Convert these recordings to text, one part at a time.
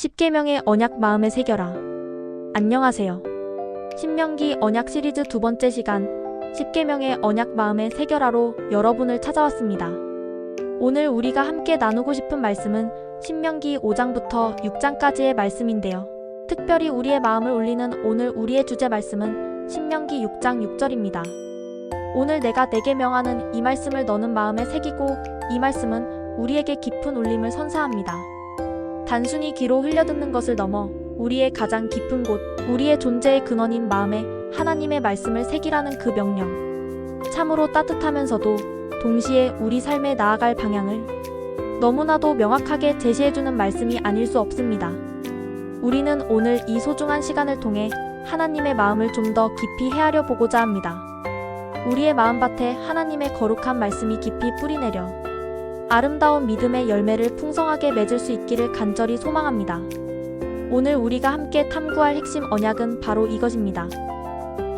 십계명의 언약 마음에 새겨라. 안녕하세요. 신명기 언약 시리즈 두 번째 시간 십계명의 언약 마음에 새겨라로 여러분을 찾아왔습니다. 오늘 우리가 함께 나누고 싶은 말씀은 신명기 5장부터 6장까지의 말씀인데요. 특별히 우리의 마음을 울리는 오늘 우리의 주제 말씀은 신명기 6장 6절입니다. 오늘 내가 내게 명하는 이 말씀을 너는 마음에 새기고 이 말씀은 우리에게 깊은 울림을 선사합니다. 단순히 귀로 흘려듣는 것을 넘어 우리의 가장 깊은 곳, 우리의 존재의 근원인 마음에 하나님의 말씀을 새기라는 그 명령. 참으로 따뜻하면서도 동시에 우리 삶에 나아갈 방향을 너무나도 명확하게 제시해주는 말씀이 아닐 수 없습니다. 우리는 오늘 이 소중한 시간을 통해 하나님의 마음을 좀 더 깊이 헤아려 보고자 합니다. 우리의 마음밭에 하나님의 거룩한 말씀이 깊이 뿌리내려 아름다운 믿음의 열매를 풍성하게 맺을 수 있기를 간절히 소망합니다. 오늘 우리가 함께 탐구할 핵심 언약은 바로 이것입니다.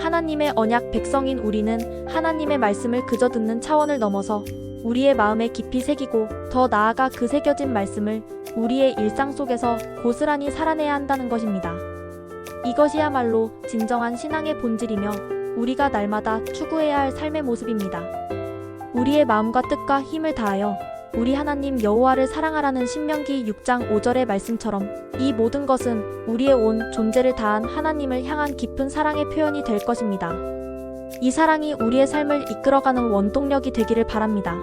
하나님의 언약 백성인 우리는 하나님의 말씀을 그저 듣는 차원을 넘어서 우리의 마음에 깊이 새기고 더 나아가 그 새겨진 말씀을 우리의 일상 속에서 고스란히 살아내야 한다는 것입니다. 이것이야말로 진정한 신앙의 본질이며 우리가 날마다 추구해야 할 삶의 모습입니다. 우리의 마음과 뜻과 힘을 다하여 우리 하나님 여호와를 사랑하라는 신명기 6장 5절의 말씀처럼 이 모든 것은 우리의 온 존재를 다한 하나님을 향한 깊은 사랑의 표현이 될 것입니다. 이 사랑이 우리의 삶을 이끌어가는 원동력이 되기를 바랍니다.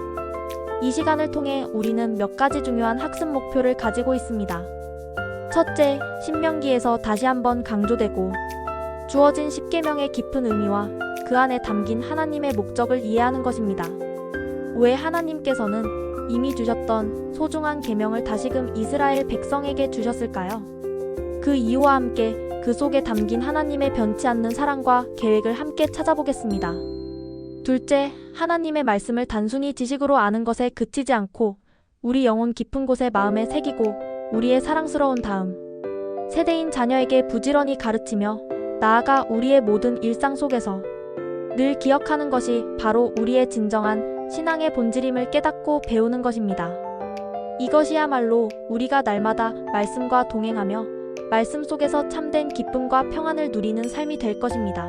이 시간을 통해 우리는 몇 가지 중요한 학습 목표를 가지고 있습니다. 첫째, 신명기에서 다시 한번 강조되고 주어진 십계명의 깊은 의미와 그 안에 담긴 하나님의 목적을 이해하는 것입니다. 왜 하나님께서는 이미 주셨던 소중한 계명을 다시금 이스라엘 백성에게 주셨을까요? 그 이유와 함께 그 속에 담긴 하나님의 변치 않는 사랑과 계획을 함께 찾아보겠습니다. 둘째, 하나님의 말씀을 단순히 지식으로 아는 것에 그치지 않고 우리 영혼 깊은 곳에 마음에 새기고 우리의 사랑스러운 다음 세대인 자녀에게 부지런히 가르치며 나아가 우리의 모든 일상 속에서 늘 기억하는 것이 바로 우리의 진정한 신앙의 본질임을 깨닫고 배우는 것입니다. 이것이야말로 우리가 날마다 말씀과 동행하며 말씀 속에서 참된 기쁨과 평안을 누리는 삶이 될 것입니다.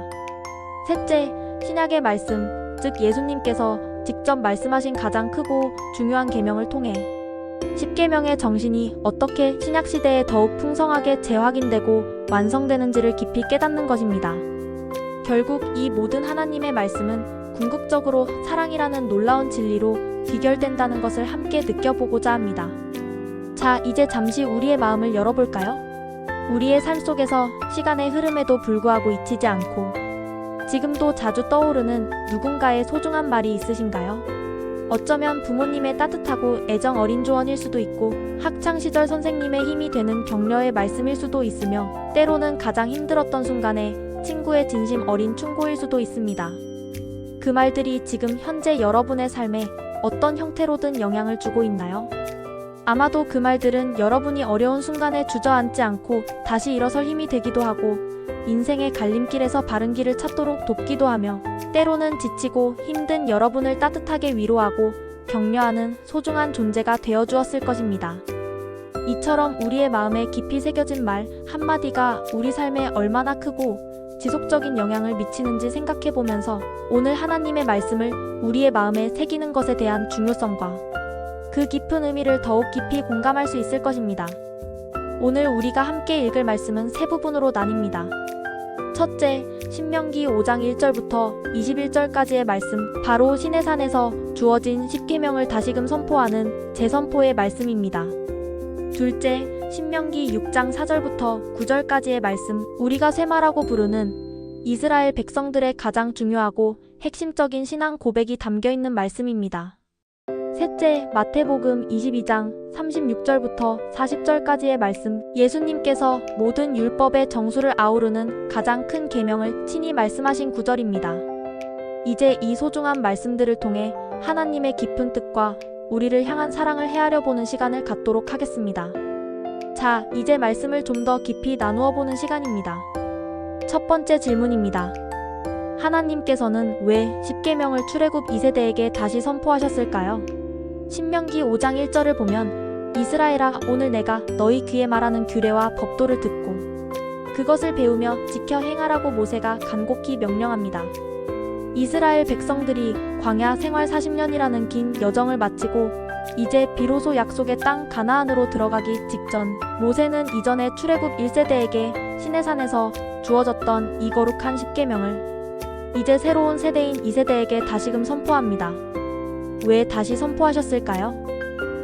셋째, 신약의 말씀, 즉 예수님께서 직접 말씀하신 가장 크고 중요한 계명을 통해 십계명의 정신이 어떻게 신약시대에 더욱 풍성하게 재확인되고 완성되는지를 깊이 깨닫는 것입니다. 결국 이 모든 하나님의 말씀은 궁극적으로 사랑이라는 놀라운 진리로 귀결된다는 것을 함께 느껴보고자 합니다. 자, 이제 잠시 우리의 마음을 열어볼까요? 우리의 삶 속에서 시간의 흐름에도 불구하고 잊히지 않고 지금도 자주 떠오르는 누군가의 소중한 말이 있으신가요? 어쩌면 부모님의 따뜻하고 애정 어린 조언일 수도 있고 학창시절 선생님의 힘이 되는 격려의 말씀일 수도 있으며 때로는 가장 힘들었던 순간에 친구의 진심 어린 충고일 수도 있습니다. 그 말들이 지금 현재 여러분의 삶에 어떤 형태로든 영향을 주고 있나요? 아마도 그 말들은 여러분이 어려운 순간에 주저앉지 않고 다시 일어설 힘이 되기도 하고 인생의 갈림길에서 바른 길을 찾도록 돕기도 하며 때로는 지치고 힘든 여러분을 따뜻하게 위로하고 격려하는 소중한 존재가 되어주었을 것입니다. 이처럼 우리의 마음에 깊이 새겨진 말 한마디가 우리 삶에 얼마나 크고 지속적인 영향을 미치는지 생각해보면서 오늘 하나님의 말씀을 우리의 마음에 새기는 것에 대한 중요성과 그 깊은 의미를 더욱 깊이 공감할 수 있을 것입니다. 오늘 우리가 함께 읽을 말씀은 세 부분으로 나뉩니다. 첫째, 신명기 5장 1절부터 21절까지의 말씀, 바로 시내산에서 주어진 십계명을 다시금 선포하는 재선포의 말씀입니다. 둘째, 신명기 6장 4절부터 9절까지의 말씀, 우리가 쇠마라고 부르는 이스라엘 백성들의 가장 중요하고 핵심적인 신앙 고백이 담겨있는 말씀입니다. 셋째, 마태복음 22장 36절부터 40절까지의 말씀, 예수님께서 모든 율법의 정수를 아우르는 가장 큰 계명을 친히 말씀하신 구절입니다. 이제 이 소중한 말씀들을 통해 하나님의 깊은 뜻과 우리를 향한 사랑을 헤아려 보는 시간을 갖도록 하겠습니다. 자, 이제 말씀을 좀 더 깊이 나누어 보는 시간입니다. 첫 번째 질문입니다. 하나님께서는 왜 십계명을 출애굽 2세대에게 다시 선포하셨을까요? 신명기 5장 1절을 보면 이스라엘아, 오늘 내가 너희 귀에 말하는 규례와 법도를 듣고 그것을 배우며 지켜 행하라고 모세가 간곡히 명령합니다. 이스라엘 백성들이 광야 생활 40년이라는 긴 여정을 마치고 이제 비로소 약속의 땅 가나안으로 들어가기 직전, 모세는 이전에 출애굽 1세대에게 시내산에서 주어졌던 이 거룩한 십계명을 이제 새로운 세대인 2세대에게 다시금 선포합니다. 왜 다시 선포하셨을까요?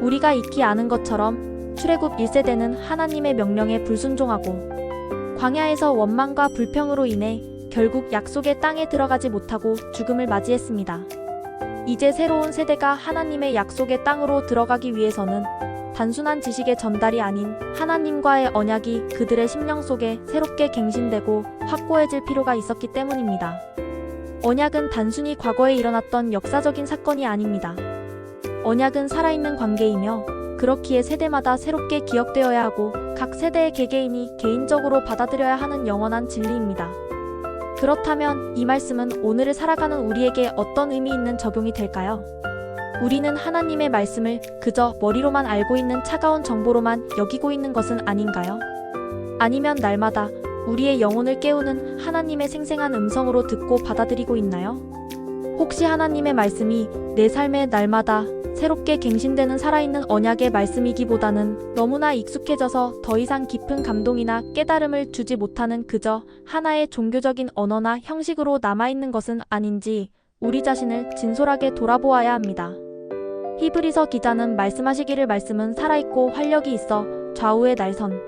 우리가 익히 아는 것처럼 출애굽 1세대는 하나님의 명령에 불순종하고 광야에서 원망과 불평으로 인해 결국 약속의 땅에 들어가지 못하고 죽음을 맞이했습니다. 이제 새로운 세대가 하나님의 약속의 땅으로 들어가기 위해서는 단순한 지식의 전달이 아닌 하나님과의 언약이 그들의 심령 속에 새롭게 갱신되고 확고해질 필요가 있었기 때문입니다. 언약은 단순히 과거에 일어났던 역사적인 사건이 아닙니다. 언약은 살아있는 관계이며 그렇기에 세대마다 새롭게 기억되어야 하고 각 세대의 개개인이 개인적으로 받아들여야 하는 영원한 진리입니다. 그렇다면 이 말씀은 오늘을 살아가는 우리에게 어떤 의미 있는 적용이 될까요? 우리는 하나님의 말씀을 그저 머리로만 알고 있는 차가운 정보로만 여기고 있는 것은 아닌가요? 아니면 날마다 우리의 영혼을 깨우는 하나님의 생생한 음성으로 듣고 받아들이고 있나요? 혹시 하나님의 말씀이 내 삶의 날마다 새롭게 갱신되는 살아있는 언약의 말씀이기보다는 너무나 익숙해져서 더 이상 깊은 감동이나 깨달음을 주지 못하는 그저 하나의 종교적인 언어나 형식으로 남아있는 것은 아닌지 우리 자신을 진솔하게 돌아보아야 합니다. 히브리서 기자는 말씀하시기를 말씀은 살아있고 활력이 있어 좌우의 날선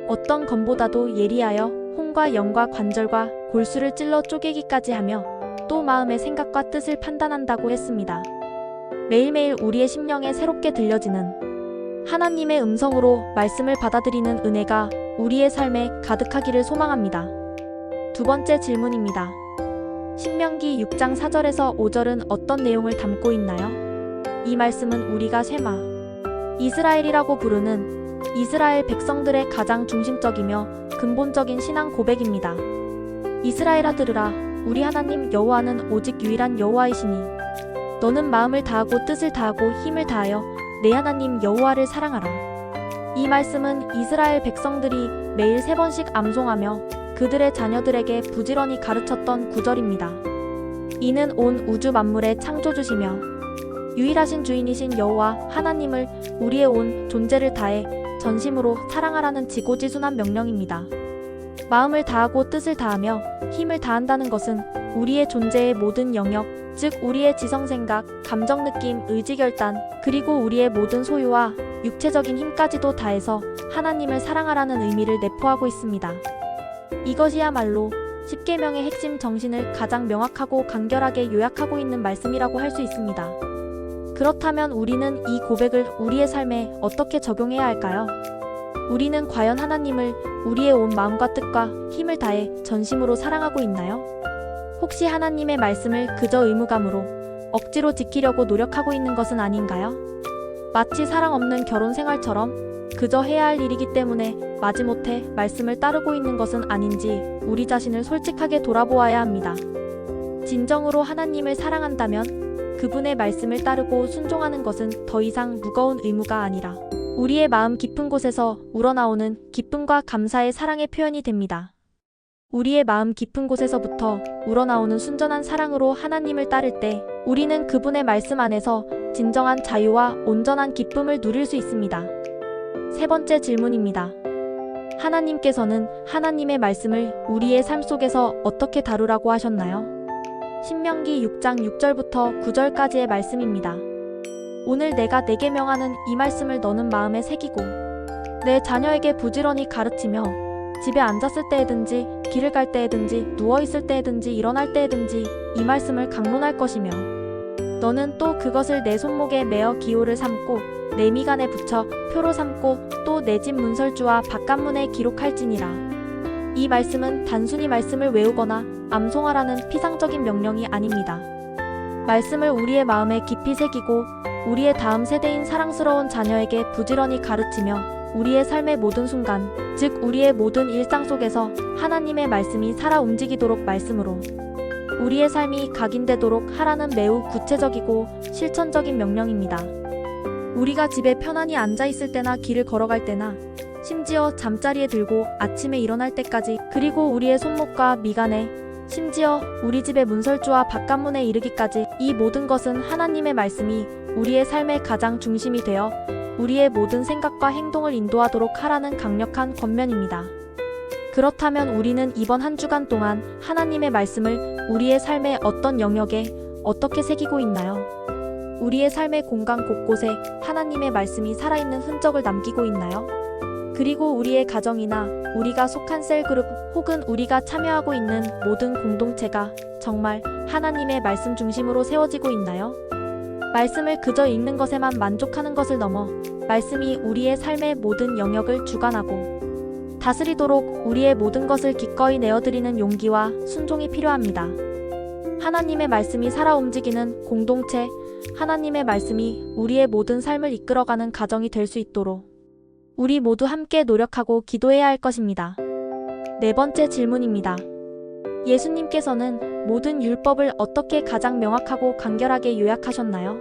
어떤 검보다도 예리하여 혼과 영과 관절과 골수를 찔러 쪼개기까지 하며 또 마음의 생각과 뜻을 판단한다고 했습니다. 매일매일 우리의 심령에 새롭게 들려지는 하나님의 음성으로 말씀을 받아들이는 은혜가 우리의 삶에 가득하기를 소망합니다. 두 번째 질문입니다. 신명기 6장 4절에서 5절은 어떤 내용을 담고 있나요? 이 말씀은 우리가 쉐마 이스라엘이라고 부르는 이스라엘 백성들의 가장 중심적이며 근본적인 신앙 고백입니다. 이스라엘아 들으라, 우리 하나님 여호와는 오직 유일한 여호와이시니 너는 마음을 다하고 뜻을 다하고 힘을 다하여 내 하나님 여호와를 사랑하라. 이 말씀은 이스라엘 백성들이 매일 3번씩 암송하며 그들의 자녀들에게 부지런히 가르쳤던 구절입니다. 이는 온 우주 만물의 창조주시며 유일하신 주인이신 여호와 하나님을 우리의 온 존재를 다해 전심으로 사랑하라는 지고지순한 명령입니다. 마음을 다하고 뜻을 다하며 힘을 다한다는 것은 우리의 존재의 모든 영역, 즉 우리의 지성생각, 감정느낌, 의지결단, 그리고 우리의 모든 소유와 육체적인 힘까지도 다해서 하나님을 사랑하라는 의미를 내포하고 있습니다. 이것이야말로 십계명의 핵심 정신을 가장 명확하고 간결하게 요약하고 있는 말씀이라고 할 수 있습니다. 그렇다면 우리는 이 고백을 우리의 삶에 어떻게 적용해야 할까요? 우리는 과연 하나님을 우리의 온 마음과 뜻과 힘을 다해 전심으로 사랑하고 있나요? 혹시 하나님의 말씀을 그저 의무감으로 억지로 지키려고 노력하고 있는 것은 아닌가요? 마치 사랑 없는 결혼 생활처럼 그저 해야 할 일이기 때문에 마지못해 말씀을 따르고 있는 것은 아닌지 우리 자신을 솔직하게 돌아보아야 합니다. 진정으로 하나님을 사랑한다면 그분의 말씀을 따르고 순종하는 것은 더 이상 무거운 의무가 아니라 우리의 마음 깊은 곳에서 우러나오는 기쁨과 감사의 사랑의 표현이 됩니다. 우리의 마음 깊은 곳에서부터 우러나오는 순전한 사랑으로 하나님을 따를 때 우리는 그분의 말씀 안에서 진정한 자유와 온전한 기쁨을 누릴 수 있습니다. 세 번째 질문입니다. 하나님께서는 하나님의 말씀을 우리의 삶 속에서 어떻게 다루라고 하셨나요? 신명기 6장 6절부터 9절까지의 말씀입니다. 오늘 내가 내게 명하는 이 말씀을 너는 마음에 새기고 내 자녀에게 부지런히 가르치며 집에 앉았을 때에든지 길을 갈 때에든지 누워있을 때에든지 일어날 때에든지 이 말씀을 강론할 것이며 너는 또 그것을 내 손목에 매어 기호를 삼고 내 미간에 붙여 표로 삼고 또 내 집 문설주와 바깥문에 기록할지니라. 이 말씀은 단순히 말씀을 외우거나 암송하라는 피상적인 명령이 아닙니다. 말씀을 우리의 마음에 깊이 새기고 우리의 다음 세대인 사랑스러운 자녀에게 부지런히 가르치며 우리의 삶의 모든 순간, 즉 우리의 모든 일상 속에서 하나님의 말씀이 살아 움직이도록 말씀으로 우리의 삶이 각인되도록 하라는 매우 구체적이고 실천적인 명령입니다. 우리가 집에 편안히 앉아 있을 때나 길을 걸어갈 때나 심지어 잠자리에 들고 아침에 일어날 때까지, 그리고 우리의 손목과 미간에, 심지어 우리 집의 문설주와 바깥문에 이르기까지, 이 모든 것은 하나님의 말씀이 우리의 삶의 가장 중심이 되어 우리의 모든 생각과 행동을 인도하도록 하라는 강력한 권면입니다. 그렇다면 우리는 이번 한 주간 동안 하나님의 말씀을 우리의 삶의 어떤 영역에 어떻게 새기고 있나요? 우리의 삶의 공간 곳곳에 하나님의 말씀이 살아있는 흔적을 남기고 있나요? 그리고 우리의 가정이나 우리가 속한 셀그룹 혹은 우리가 참여하고 있는 모든 공동체가 정말 하나님의 말씀 중심으로 세워지고 있나요? 말씀을 그저 읽는 것에만 만족하는 것을 넘어 말씀이 우리의 삶의 모든 영역을 주관하고 다스리도록 우리의 모든 것을 기꺼이 내어드리는 용기와 순종이 필요합니다. 하나님의 말씀이 살아 움직이는 공동체, 하나님의 말씀이 우리의 모든 삶을 이끌어가는 가정이 될 수 있도록 우리 모두 함께 노력하고 기도해야 할 것입니다. 네 번째 질문입니다. 예수님께서는 모든 율법을 어떻게 가장 명확하고 간결하게 요약하셨나요?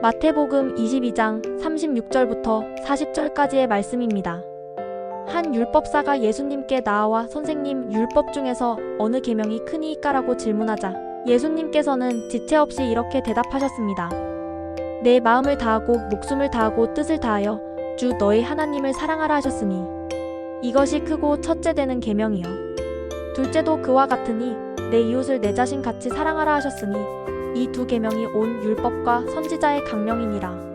마태복음 22장 36절부터 40절까지의 말씀입니다. 한 율법사가 예수님께 나아와 선생님, 율법 중에서 어느 계명이 크니이까라고 질문하자 예수님께서는 지체 없이 이렇게 대답하셨습니다. 내 마음을 다하고 목숨을 다하고 뜻을 다하여 주 너의 하나님을 사랑하라 하셨으니 이것이 크고 첫째 되는 계명이요. 둘째도 그와 같으니 내 이웃을 내 자신 같이 사랑하라 하셨으니 이 두 계명이 온 율법과 선지자의 강령이니라.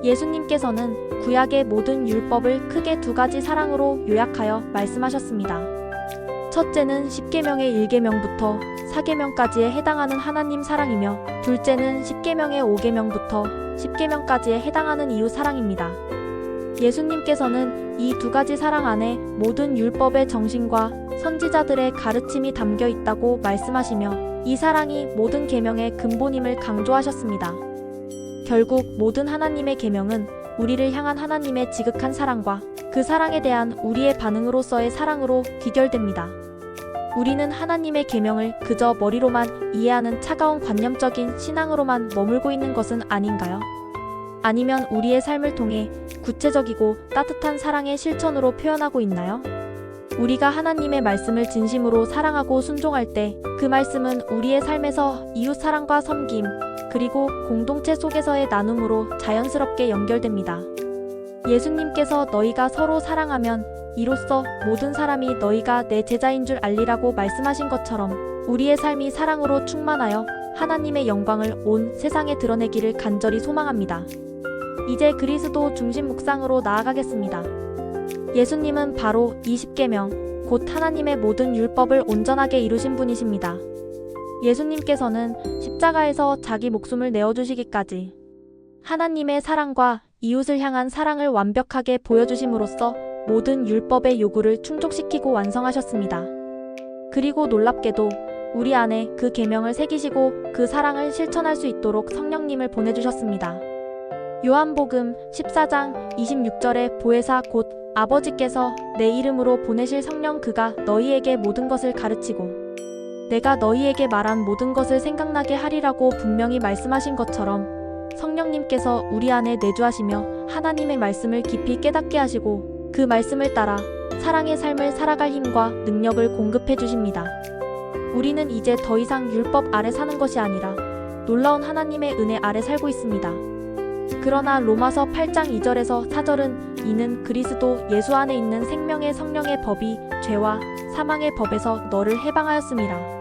예수님께서는 구약의 모든 율법을 크게 두 가지 사랑으로 요약하여 말씀하셨습니다. 첫째는 10계명의 1계명부터 4계명까지에 해당하는 하나님 사랑이며, 둘째는 10계명의 5계명부터 10계명까지에 해당하는 이웃 사랑입니다. 예수님께서는 이 두 가지 사랑 안에 모든 율법의 정신과 선지자들의 가르침이 담겨 있다고 말씀하시며 이 사랑이 모든 계명의 근본임을 강조하셨습니다. 결국 모든 하나님의 계명은 우리를 향한 하나님의 지극한 사랑과 그 사랑에 대한 우리의 반응으로서의 사랑으로 귀결됩니다. 우리는 하나님의 계명을 그저 머리로만 이해하는 차가운 관념적인 신앙으로만 머물고 있는 것은 아닌가요? 아니면 우리의 삶을 통해 구체적이고 따뜻한 사랑의 실천으로 표현하고 있나요? 우리가 하나님의 말씀을 진심으로 사랑하고 순종할 때 그 말씀은 우리의 삶에서 이웃 사랑과 섬김, 그리고 공동체 속에서의 나눔으로 자연스럽게 연결됩니다. 예수님께서 너희가 서로 사랑하면 이로써 모든 사람이 너희가 내 제자인 줄 알리라고 말씀하신 것처럼 우리의 삶이 사랑으로 충만하여 하나님의 영광을 온 세상에 드러내기를 간절히 소망합니다. 이제 그리스도 중심 묵상으로 나아가겠습니다. 예수님은 바로 20계명, 곧 하나님의 모든 율법을 온전하게 이루신 분이십니다. 예수님께서는 십자가에서 자기 목숨을 내어주시기까지 하나님의 사랑과 이웃을 향한 사랑을 완벽하게 보여주심으로써 모든 율법의 요구를 충족시키고 완성하셨습니다. 그리고 놀랍게도 우리 안에 그 계명을 새기시고 그 사랑을 실천할 수 있도록 성령님을 보내주셨습니다. 요한복음 14장 26절에 보혜사 곧 아버지께서 내 이름으로 보내실 성령 그가 너희에게 모든 것을 가르치고 내가 너희에게 말한 모든 것을 생각나게 하리라고 분명히 말씀하신 것처럼 성령님께서 우리 안에 내주하시며 하나님의 말씀을 깊이 깨닫게 하시고 그 말씀을 따라 사랑의 삶을 살아갈 힘과 능력을 공급해 주십니다. 우리는 이제 더 이상 율법 아래 사는 것이 아니라 놀라운 하나님의 은혜 아래 살고 있습니다. 그러나 로마서 8장 2절에서 4절은 이는 그리스도 예수 안에 있는 생명의 성령의 법이 죄와 사망의 법에서 너를 해방하였음이라.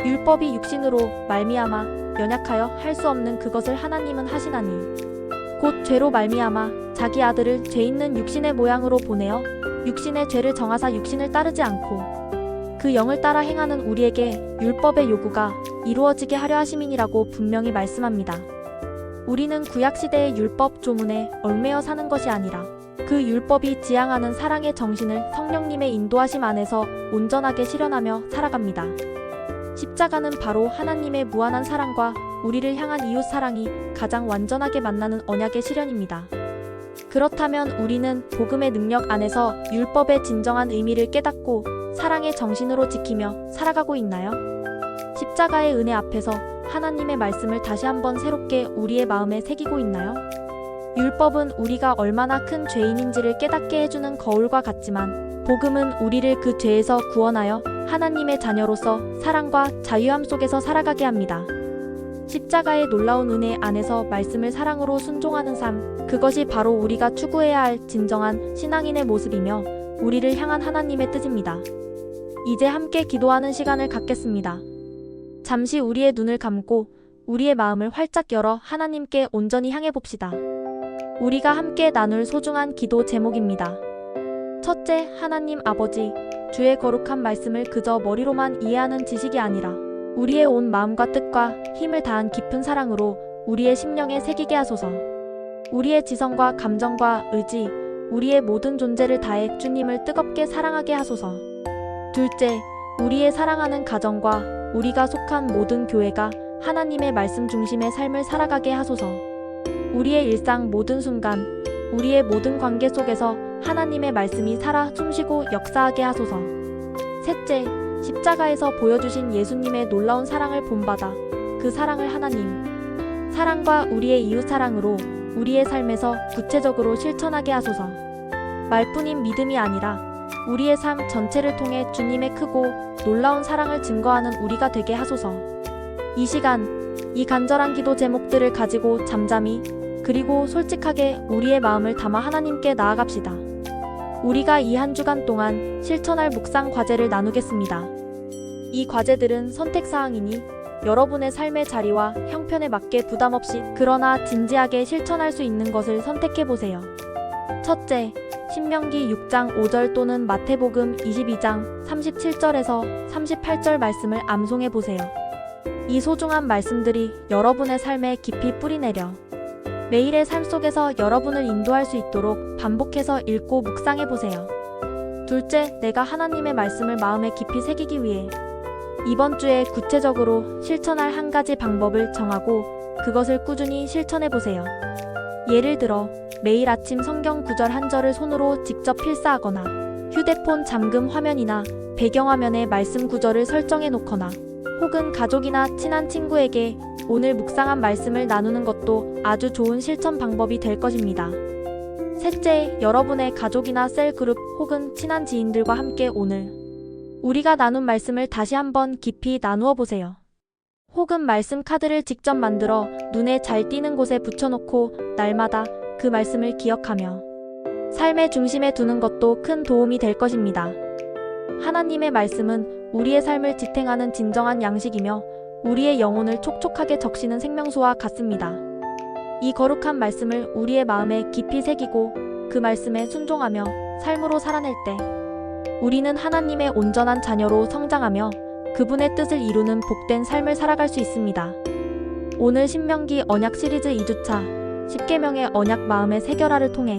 율법이 육신으로 말미암아 연약하여 할 수 없는 그것을 하나님은 하시나니 곧 죄로 말미암아 자기 아들을 죄 있는 육신의 모양으로 보내어 육신의 죄를 정하사 육신을 따르지 않고 그 영을 따라 행하는 우리에게 율법의 요구가 이루어지게 하려 하심이니라고 분명히 말씀합니다. 우리는 구약시대의 율법 조문에 얽매여 사는 것이 아니라 그 율법이 지향하는 사랑의 정신을 성령님의 인도하심 안에서 온전하게 실현하며 살아갑니다. 십자가는 바로 하나님의 무한한 사랑과 우리를 향한 이웃 사랑이 가장 완전하게 만나는 언약의 실현입니다. 그렇다면 우리는 복음의 능력 안에서 율법의 진정한 의미를 깨닫고 사랑의 정신으로 지키며 살아가고 있나요? 십자가의 은혜 앞에서 하나님의 말씀을 다시 한번 새롭게 우리의 마음에 새기고 있나요? 율법은 우리가 얼마나 큰 죄인인지를 깨닫게 해주는 거울과 같지만 복음은 우리를 그 죄에서 구원하여 하나님의 자녀로서 사랑과 자유함 속에서 살아가게 합니다. 십자가의 놀라운 은혜 안에서 말씀을 사랑으로 순종하는 삶, 그것이 바로 우리가 추구해야 할 진정한 신앙인의 모습이며 우리를 향한 하나님의 뜻입니다. 이제 함께 기도하는 시간을 갖겠습니다. 잠시 우리의 눈을 감고 우리의 마음을 활짝 열어 하나님께 온전히 향해 봅시다. 우리가 함께 나눌 소중한 기도 제목입니다. 첫째, 하나님 아버지, 주의 거룩한 말씀을 그저 머리로만 이해하는 지식이 아니라 우리의 온 마음과 뜻과 힘을 다한 깊은 사랑으로 우리의 심령에 새기게 하소서. 우리의 지성과 감정과 의지, 우리의 모든 존재를 다해 주님을 뜨겁게 사랑하게 하소서. 둘째, 우리의 사랑하는 가정과 우리가 속한 모든 교회가 하나님의 말씀 중심의 삶을 살아가게 하소서. 우리의 일상 모든 순간, 우리의 모든 관계 속에서 하나님의 말씀이 살아 숨쉬고 역사하게 하소서. 셋째, 십자가에서 보여주신 예수님의 놀라운 사랑을 본받아 그 사랑을 하나님, 사랑과 우리의 이웃 사랑으로 우리의 삶에서 구체적으로 실천하게 하소서. 말뿐인 믿음이 아니라 우리의 삶 전체를 통해 주님의 크고 놀라운 사랑을 증거하는 우리가 되게 하소서. 이 시간, 이 간절한 기도 제목들을 가지고 잠잠히 그리고 솔직하게 우리의 마음을 담아 하나님께 나아갑시다. 우리가 이 한 주간 동안 실천할 묵상 과제를 나누겠습니다. 이 과제들은 선택사항이니 여러분의 삶의 자리와 형편에 맞게 부담없이 그러나 진지하게 실천할 수 있는 것을 선택해보세요. 첫째, 신명기 6장 5절 또는 마태복음 22장 37절에서 38절 말씀을 암송해보세요. 이 소중한 말씀들이 여러분의 삶에 깊이 뿌리내려 매일의 삶 속에서 여러분을 인도할 수 있도록 반복해서 읽고 묵상해보세요. 둘째, 내가 하나님의 말씀을 마음에 깊이 새기기 위해 이번 주에 구체적으로 실천할 한 가지 방법을 정하고 그것을 꾸준히 실천해보세요. 예를 들어 매일 아침 성경 구절 한 절을 손으로 직접 필사하거나 휴대폰 잠금 화면이나 배경화면에 말씀 구절을 설정해 놓거나 혹은 가족이나 친한 친구에게 오늘 묵상한 말씀을 나누는 것도 아주 좋은 실천 방법이 될 것입니다. 셋째, 여러분의 가족이나 셀그룹 혹은 친한 지인들과 함께 오늘 우리가 나눈 말씀을 다시 한번 깊이 나누어 보세요. 혹은 말씀 카드를 직접 만들어 눈에 잘 띄는 곳에 붙여놓고 날마다 그 말씀을 기억하며 삶의 중심에 두는 것도 큰 도움이 될 것입니다. 하나님의 말씀은 우리의 삶을 지탱하는 진정한 양식이며 우리의 영혼을 촉촉하게 적시는 생명수와 같습니다. 이 거룩한 말씀을 우리의 마음에 깊이 새기고 그 말씀에 순종하며 삶으로 살아낼 때 우리는 하나님의 온전한 자녀로 성장하며 그분의 뜻을 이루는 복된 삶을 살아갈 수 있습니다. 오늘 신명기 언약 시리즈 2주차 10계명의 언약 마음에 새겨라를 통해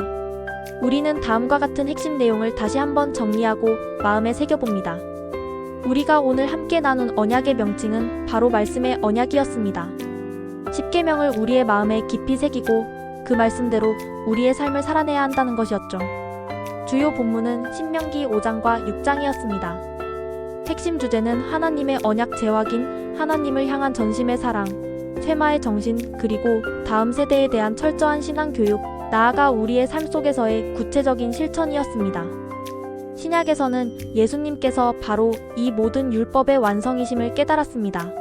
우리는 다음과 같은 핵심 내용을 다시 한번 정리하고 마음에 새겨봅니다. 우리가 오늘 함께 나눈 언약의 명칭은 바로 말씀의 언약이었습니다. 10계명을 우리의 마음에 깊이 새기고 그 말씀대로 우리의 삶을 살아내야 한다는 것이었죠. 주요 본문은 신명기 5장과 6장이었습니다. 핵심 주제는 하나님의 언약 재확인, 하나님을 향한 전심의 사랑, 쇠마의 정신, 그리고 다음 세대에 대한 철저한 신앙 교육, 나아가 우리의 삶 속에서의 구체적인 실천이었습니다. 신약에서는 예수님께서 바로 이 모든 율법의 완성이심을 깨달았습니다.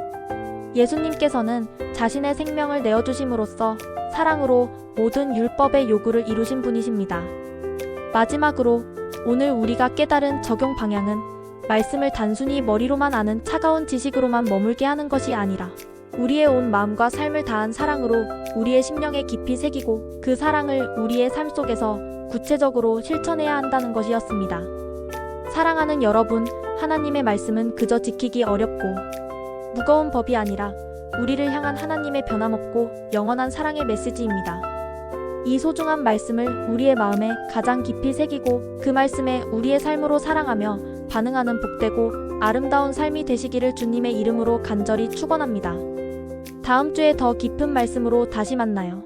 예수님께서는 자신의 생명을 내어주심으로써 사랑으로 모든 율법의 요구를 이루신 분이십니다. 마지막으로 오늘 우리가 깨달은 적용 방향은 말씀을 단순히 머리로만 아는 차가운 지식으로만 머물게 하는 것이 아니라 우리의 온 마음과 삶을 다한 사랑으로 우리의 심령에 깊이 새기고 그 사랑을 우리의 삶 속에서 구체적으로 실천해야 한다는 것이었습니다. 사랑하는 여러분, 하나님의 말씀은 그저 지키기 어렵고 무거운 법이 아니라 우리를 향한 하나님의 변함없고 영원한 사랑의 메시지입니다. 이 소중한 말씀을 우리의 마음에 가장 깊이 새기고 그 말씀에 우리의 삶으로 사랑하며 반응하는 복되고 아름다운 삶이 되시기를 주님의 이름으로 간절히 축원합니다. 다음 주에 더 깊은 말씀으로 다시 만나요.